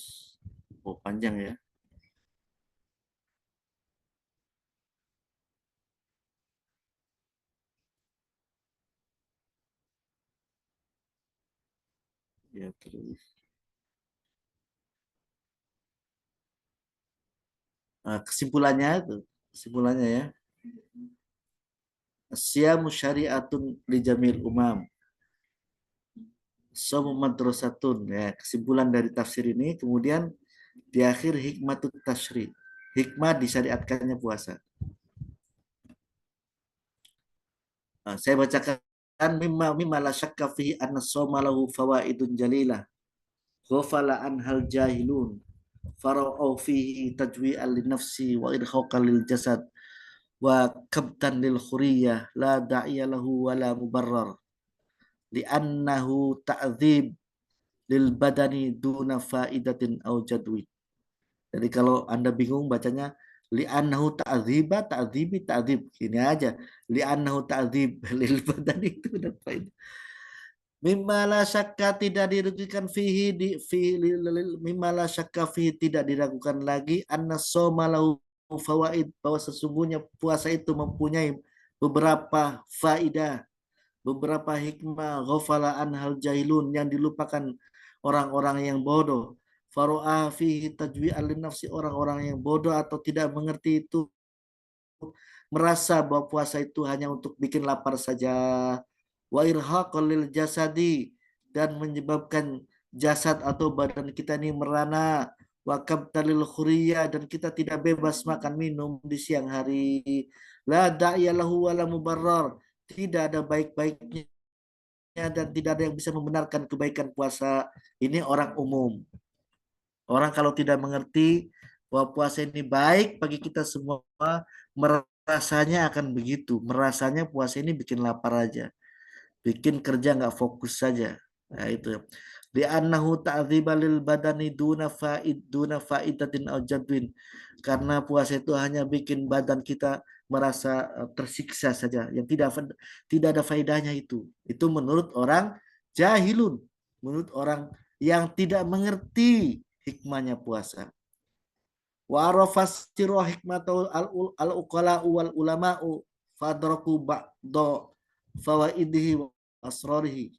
Oh, panjang ya. Ya, terus. Nah, kesimpulannya ya. Syiamu syari'atun li jamil umam. Somu madrasatun. Ya, kesimpulan dari tafsir ini. Kemudian di akhir hikmatut tasyri'. Hikmah disyariatkannya puasa. Nah, saya bacakan mimma la syakka fihi anna shawma lahu fawaidun jalilah. Ghafala anhal jahilun. Fara'au fihi tajwi'an li nafsi wa irhaqan lil jasad wa kabtan lil khuriyah la da'iya lahu wa la mubarrar li'annahu ta'dzib lil badani duna faidatin au jadwi. Jadi kalau Anda bingung bacanya li'annahu ta'dziba ta'dzibi ta'dzib, ini aja li'annahu ta'dzib lil badani itu udah faedah. Mimma la syakka, tidak diragukan fihi mimma la syakka fihi, tidak diragukan lagi anna shoma lahu fawaid, bahwa sesungguhnya puasa itu mempunyai beberapa faidah, beberapa hikmah. Ghafala anhal jahilun, yang dilupakan orang-orang yang bodoh. Faro'a fihi tajwi'an lin nafsi, orang-orang yang bodoh atau tidak mengerti itu merasa bahwa puasa itu hanya untuk bikin lapar saja. Wa irhaqal lil jasadi, dan menyebabkan jasad atau badan kita ini merana. Wa kabtalil khuriyah, dan kita tidak bebas makan minum di siang hari. La da'iya lahu wa la mubarrar, tidak ada baik-baiknya dan tidak ada yang bisa membenarkan kebaikan puasa. Ini orang umum. Orang kalau tidak mengerti bahwa puasa ini baik bagi kita semua, merasanya akan begitu. Merasanya puasa ini bikin lapar aja, bikin kerja nggak fokus saja. Nah itu. Li'annahu ta'dziba lil badani duna faidatin au jadwin. Karena puasa itu hanya bikin badan kita merasa tersiksa saja, yang tidak ada faedahnya itu. Itu menurut orang jahilun, menurut orang yang tidak mengerti hikmahnya puasa. Wa arafas sirra hikmatu al-uqala wal ulama'u fadraku ba'da fawaidihi wa asrarihi.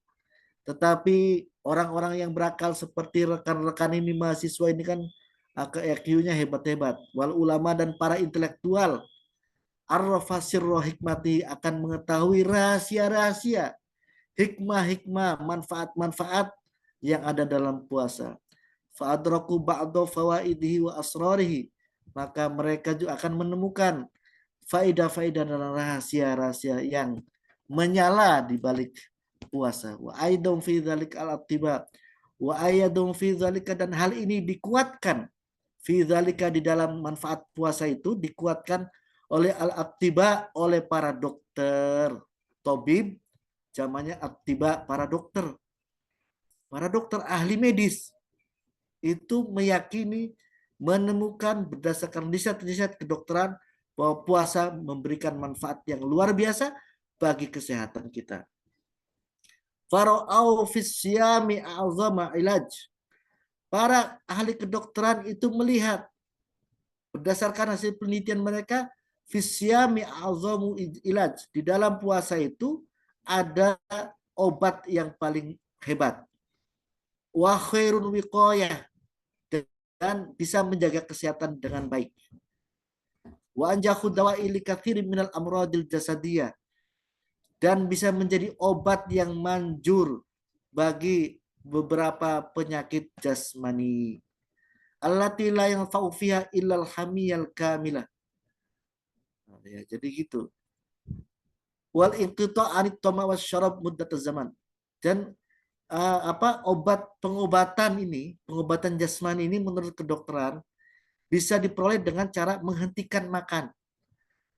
Tetapi orang-orang yang berakal seperti rekan-rekan ini, mahasiswa ini kan IQ-nya hebat-hebat. Wal ulama dan para intelektual arrafa sirra hikmati akan mengetahui rahasia-rahasia, hikmah-hikmah, manfaat-manfaat yang ada dalam puasa. Fa'adraku ba'da fawaidihi wa asrarihi. Maka mereka juga akan menemukan faedah-faedah dan rahasia-rahasia yang menyala di balik puasa. Wa aidum fi dzalika al-attiba wa ayadum fi dzalika, dan hal ini dikuatkan fi dzalika di dalam manfaat puasa itu dikuatkan oleh al-attiba, oleh para dokter. Tabib zamannya attiba, para dokter. Para dokter ahli medis itu meyakini, menemukan berdasarkan riset-riset kedokteran bahwa puasa memberikan manfaat yang luar biasa bagi kesehatan kita. Fara'au fis siyami a'zama ilaj. Para ahli kedokteran itu melihat berdasarkan hasil penelitian mereka, fis siyami a'zamu ilaj. Di dalam puasa itu ada obat yang paling hebat. Wa khairun wiqayah, dan bisa menjaga kesehatan dengan baik. Wa anjahu dawa'i li katsirin minal amradil jasadiyah, dan bisa menjadi obat yang manjur bagi beberapa penyakit jasmani. Allati la yanfa'u fiha illal hamiyal kamilah. Ya, jadi gitu. Wal inqita' anit tama wasyarab muddat zaman. Dan pengobatan jasmani ini menurut kedokteran bisa diperoleh dengan cara menghentikan makan.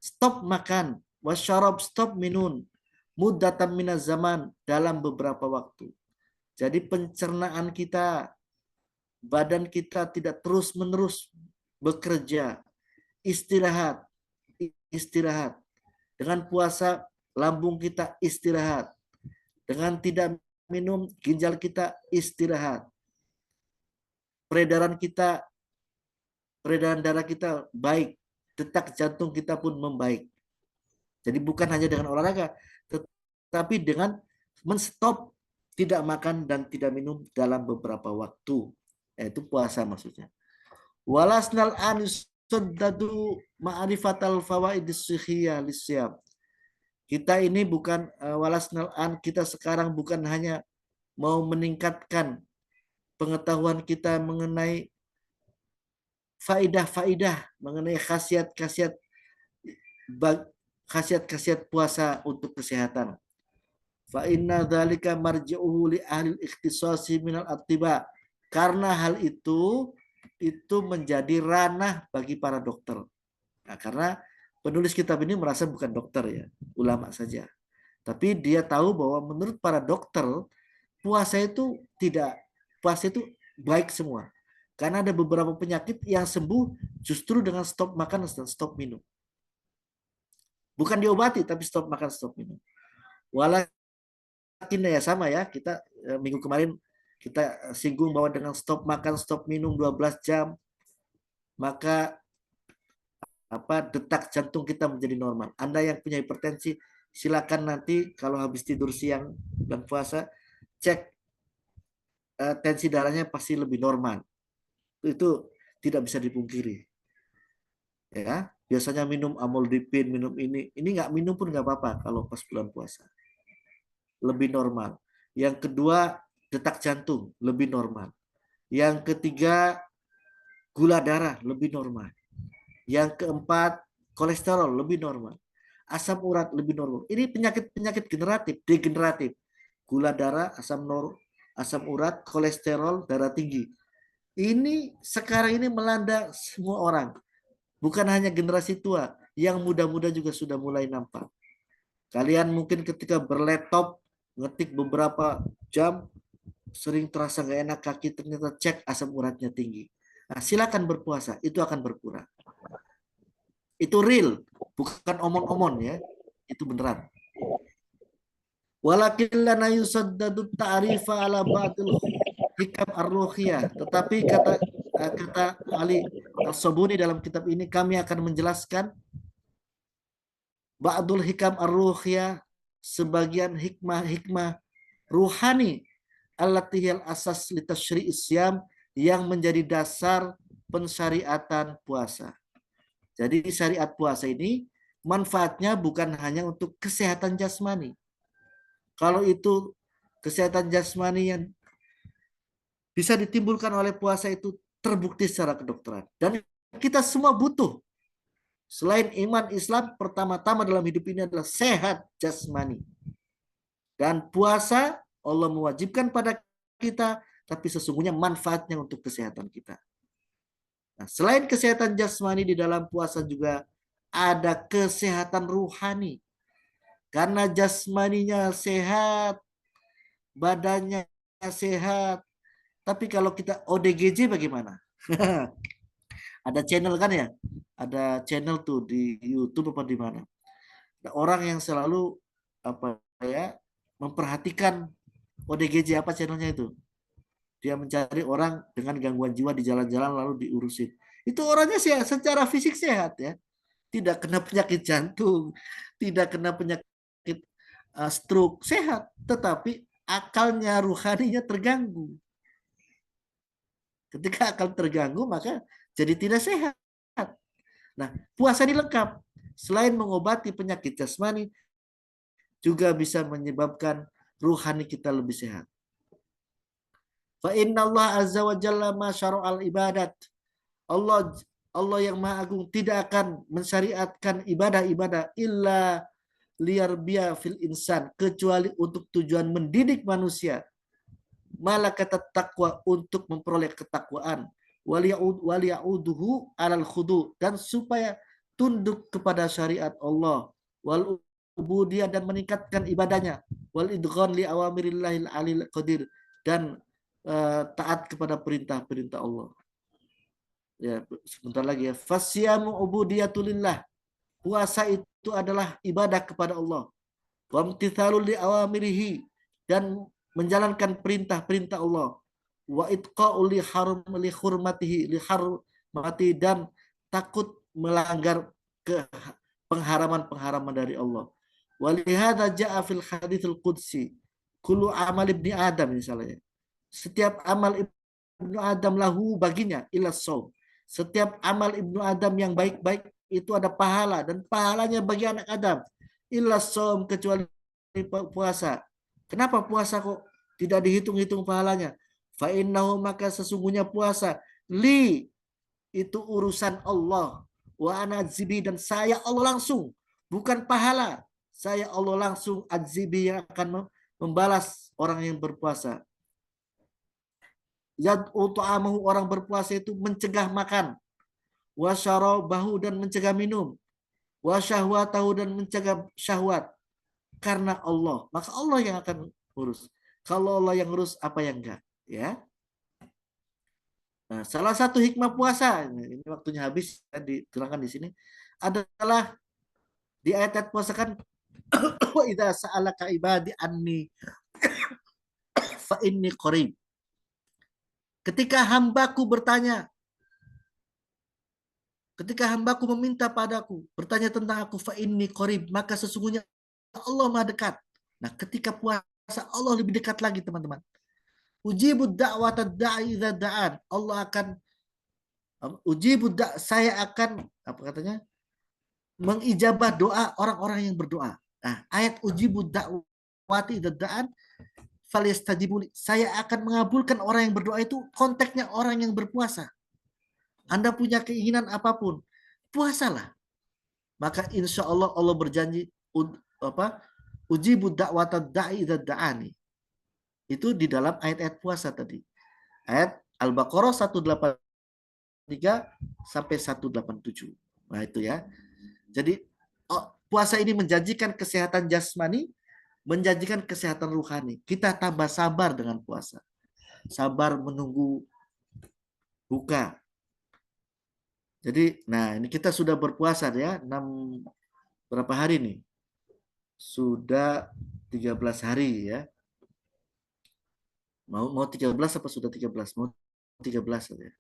Stop makan, wasyarab, stop minum, muddatan minaz zaman, dalam beberapa waktu. Jadi pencernaan kita, badan kita tidak terus-menerus bekerja, istirahat. Dengan puasa lambung kita istirahat. Dengan tidak minum ginjal kita istirahat. Peredaran darah kita baik, detak jantung kita pun membaik. Jadi bukan hanya dengan olahraga, tetapi dengan menstop tidak makan dan tidak minum dalam beberapa waktu. Yaitu puasa maksudnya. Walasnal an yusaddadu ma'rifatal fawaidis sihhiyah lisyam. Kita ini bukan walasnal an, kita sekarang bukan hanya mau meningkatkan pengetahuan kita mengenai faidah-faidah, mengenai khasiat-khasiat puasa untuk kesehatan. Fa inna dzalika marji'uhu li ahli ikhtisasi minal attiba. Karena hal itu menjadi ranah bagi para dokter. Nah, karena penulis kitab ini merasa bukan dokter ya, ulama saja. Tapi dia tahu bahwa menurut para dokter puasa itu baik semua. Karena ada beberapa penyakit yang sembuh justru dengan stop makan dan stop minum. Bukan diobati, tapi stop makan, stop minum. Walakin ya sama ya, kita minggu kemarin kita singgung bahwa dengan stop makan, stop minum 12 jam, maka detak jantung kita menjadi normal. Anda yang punya hipertensi, silakan nanti kalau habis tidur siang dan puasa, cek tensi darahnya pasti lebih normal. Itu tidak bisa dipungkiri. Ya, biasanya minum amlodipin, minum ini nggak minum pun nggak apa-apa kalau pas bulan puasa. Lebih normal. Yang kedua, detak jantung lebih normal. Yang ketiga, gula darah lebih normal. Yang keempat, kolesterol lebih normal. Asam urat lebih normal. Ini penyakit-penyakit degeneratif. Gula darah, asam urat, kolesterol, darah tinggi. Ini sekarang ini melanda semua orang. Bukan hanya generasi tua, yang muda-muda juga sudah mulai nampak. Kalian mungkin ketika berlaptop, ngetik beberapa jam, sering terasa gak enak kaki, ternyata cek asam uratnya tinggi. Nah, silakan berpuasa, itu akan berkurang. Itu real, bukan omon-omon ya, itu beneran. Walakin lana yusaddadu ta'rifa ala ba'dil hikam ar-ruhiyah. Tetapi kata Ali As-Sabuni dalam kitab ini, kami akan menjelaskan ba'dul hikam ar-ruhiyah, sebagian hikmah-hikmah ruhani allati hiyal asas li tasyri'is siyam, yang menjadi dasar pensyariatan puasa. Jadi syariat puasa ini manfaatnya bukan hanya untuk kesehatan jasmani. Kalau itu kesehatan jasmani yang bisa ditimbulkan oleh puasa itu terbukti secara kedokteran. Dan kita semua butuh. Selain iman Islam, pertama-tama dalam hidup ini adalah sehat jasmani. Dan puasa Allah mewajibkan pada kita, tapi sesungguhnya manfaatnya untuk kesehatan kita. Nah, selain kesehatan jasmani, di dalam puasa juga ada kesehatan ruhani. Karena jasmaninya sehat, badannya sehat. Tapi kalau kita ODGJ bagaimana? Ada channel kan ya? Ada channel tuh di YouTube apa di mana? Ada orang yang selalu memperhatikan ODGJ, apa channelnya itu? Dia mencari orang dengan gangguan jiwa di jalan-jalan lalu diurusin. Itu orangnya sehat, secara fisik sehat ya. Tidak kena penyakit jantung, tidak kena penyakit stroke, sehat. Tetapi akalnya, ruhaninya terganggu. Ketika akal terganggu, maka jadi tidak sehat. Nah, puasa ini lengkap. Selain mengobati penyakit jasmani, juga bisa menyebabkan ruhani kita lebih sehat. Fa inna Allah azza wa jalla ma syara'al ibadat. Allah yang Maha Agung tidak akan mensyariatkan ibadah-ibadah illa liyarbiya fil insan, kecuali untuk tujuan mendidik manusia. Malakata taqwa, untuk memperoleh ketakwaan, waliyauduhu alal khudu, dan supaya tunduk kepada syariat Allah, wal ubudiyah, dan meningkatkan ibadahnya, wal idgham li awamirillahil alil qadir, dan taat kepada perintah-perintah Allah. Ya, sebentar lagi ya. Fasyamu ubudiyatulillah, puasa itu adalah ibadah kepada Allah. Wa imtithalul li awamirihi, dan menjalankan perintah-perintah Allah. Wa itqa'u li harum li hurmatihi, li harmati, dan takut melanggar ke pengharaman-pengharaman dari Allah. Wa lihadza ja'a fil haditsul qudsi kullu amal ibni adam, misalnya. Setiap amal ibnu Adam lahu, baginya, illa shaum. Setiap amal ibnu Adam yang baik-baik itu ada pahala, dan pahalanya bagi anak Adam. Illa shaum, kecuali puasa. Kenapa puasa kok tidak dihitung-hitung pahalanya? Fa innahu, maka sesungguhnya puasa, li, itu urusan Allah, wa ana adzibi, dan saya Allah langsung, bukan pahala. Saya Allah langsung adzibi, yang akan membalas orang yang berpuasa. Yad'u ta'amahu, orang berpuasa itu mencegah makan. Wa syarabahu, dan mencegah minum. Wa syahwatahu, dan mencegah syahwat. Karena Allah, maka Allah yang akan urus. Kalau Allah yang urus, apa yang enggak, ya. Nah, salah satu hikmah puasa, ini waktunya habis, diterangkan di sini, adalah di ayat-ayat puasa kan, wa idza sa'alaka ibadi anni fa inni qarib. Ketika hambaku bertanya, ketika hambaku meminta padaku, bertanya tentang aku, fa inni qarib, maka sesungguhnya Allah Maha dekat. Nah, ketika puasa Allah lebih dekat lagi, teman-teman. Ujibud da'watad da'i idza da'an. Allah akan saya akan, apa katanya? Mengijabah doa orang-orang yang berdoa. Nah, ayat ujibud da'wati idza da'an falyastajibu, saya akan mengabulkan orang yang berdoa, itu konteksnya orang yang berpuasa. Anda punya keinginan apapun, puasalah. Maka insya Allah, Allah berjanji ujibud da'watad da'i idza da'ani. Itu di dalam ayat-ayat puasa tadi. Ayat Al-Baqarah 183 sampai 187. Nah, itu ya. Jadi puasa ini menjanjikan kesehatan jasmani, menjanjikan kesehatan ruhani. Kita tambah sabar dengan puasa. Sabar menunggu buka. Jadi, nah ini kita sudah berpuasa ya, berapa hari nih? Sudah 13 hari ya. Mau 13 apa sudah 13? Mau 13 ya.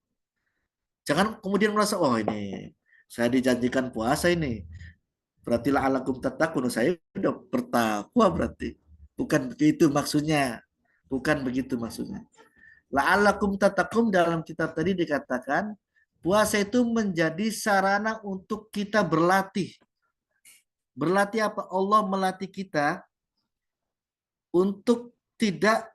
Jangan kemudian merasa, oh ini saya dijanjikan puasa ini. Berarti la'alakum tattaqun, saya udah bertakwa berarti. Bukan begitu maksudnya. Bukan begitu maksudnya. La'alakum tattaqun dalam kitab tadi dikatakan puasa itu menjadi sarana untuk kita berlatih. Berlatih apa? Allah melatih kita untuk tidak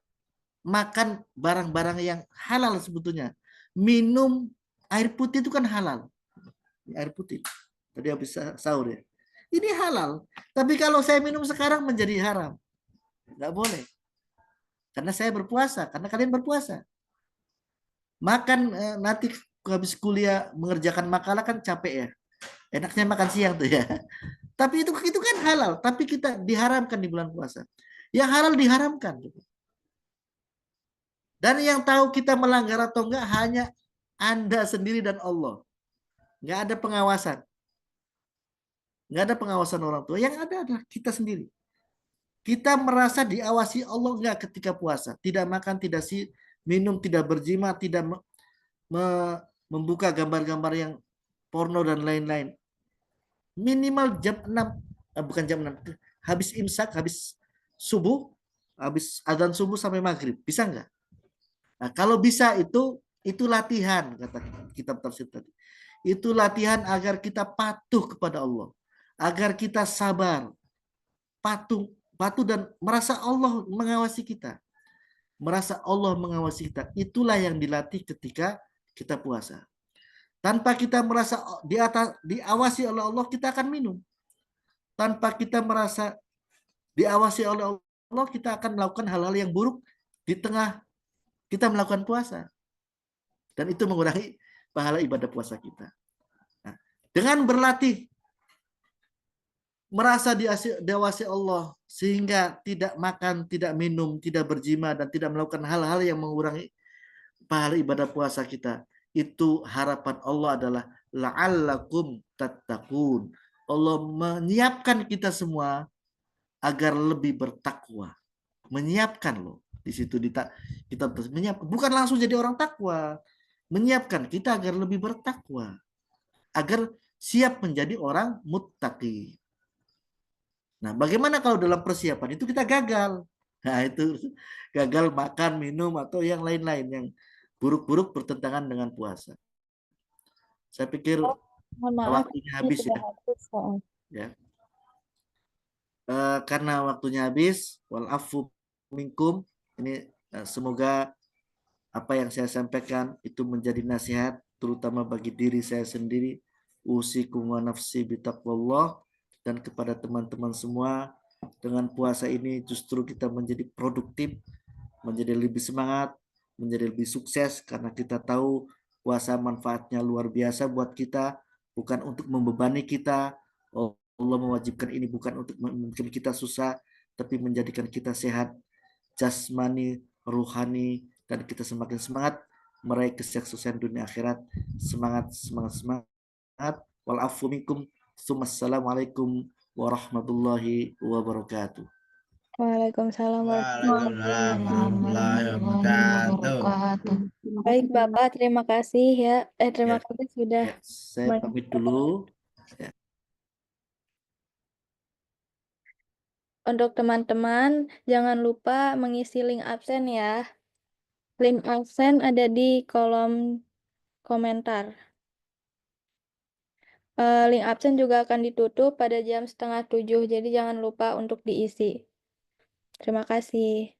makan barang-barang yang halal sebetulnya. Minum air putih itu kan halal. Air putih. Tadi habis sahur ya. Ini halal. Tapi kalau saya minum sekarang menjadi haram. Nggak boleh. Karena saya berpuasa. Karena kalian berpuasa. Makan nanti habis kuliah mengerjakan makalah kan capek ya. Enaknya makan siang tuh ya. Tapi itu kan halal. Tapi kita diharamkan di bulan puasa. Yang halal diharamkan. Dan yang tahu kita melanggar atau enggak hanya Anda sendiri dan Allah. Nggak ada pengawasan. Nggak ada pengawasan orang tua. Yang ada adalah kita sendiri. Kita merasa diawasi Allah enggak ketika puasa. Tidak makan, tidak minum, tidak berjima, tidak membuka gambar-gambar yang porno dan lain-lain. Minimal jam 6, bukan jam 6, habis imsak, habis subuh, habis adzan subuh sampai maghrib. Bisa enggak? Nah, kalau bisa itu latihan, kata kitab tafsir tadi. Itu latihan agar kita patuh kepada Allah. Agar kita sabar, patuh dan merasa Allah mengawasi kita. Merasa Allah mengawasi kita. Itulah yang dilatih ketika kita puasa. Tanpa kita merasa diawasi oleh Allah, kita akan minum. Tanpa kita merasa diawasi oleh Allah, kita akan melakukan hal-hal yang buruk di tengah kita melakukan puasa. Dan itu mengurangi pahala ibadah puasa kita. Nah, dengan berlatih merasa diawasi Allah sehingga tidak makan, tidak minum, tidak berjima dan tidak melakukan hal-hal yang mengurangi pahala ibadah puasa kita. Itu harapan Allah adalah la'allakum tattaqun. Allah menyiapkan kita semua agar lebih bertakwa. Menyiapkan loh. Di situ kita menyiapkan, bukan langsung jadi orang takwa. Menyiapkan kita agar lebih bertakwa. Agar siap menjadi orang muttaqi. Nah, bagaimana kalau dalam persiapan itu kita gagal? Nah, itu gagal makan, minum, atau yang lain-lain yang buruk-buruk bertentangan dengan puasa. Saya pikir Mohon maaf, waktunya ini habis sudah ya. habis. Ya. Karena waktunya habis, walafu minkum, ini semoga apa yang saya sampaikan itu menjadi nasihat, terutama bagi diri saya sendiri, usikum wa nafsi bitaqwallah, dan kepada teman-teman semua, dengan puasa ini justru kita menjadi produktif, menjadi lebih semangat, menjadi lebih sukses karena kita tahu puasa manfaatnya luar biasa buat kita, bukan untuk membebani kita. Allah mewajibkan ini bukan untuk membuat kita susah, tapi menjadikan kita sehat jasmani, ruhani, dan kita semakin semangat meraih kesuksesan dunia akhirat. Semangat, semangat, semangat. Walafu minkum. Assalamualaikum warahmatullahi wabarakatuh. Waalaikumsalam Waalaikumsalam warahmatullahi warahmatullahi wabarakatuh. wabarakatuh. Baik, Bapak, terima kasih ya. Terima Ya, kasih sudah ya, saya pamit dulu. Untuk teman-teman, jangan lupa mengisi link absen ya. Link absen ada di kolom komentar. Link absen juga akan ditutup pada jam 6:30, jadi jangan lupa untuk diisi. Terima kasih.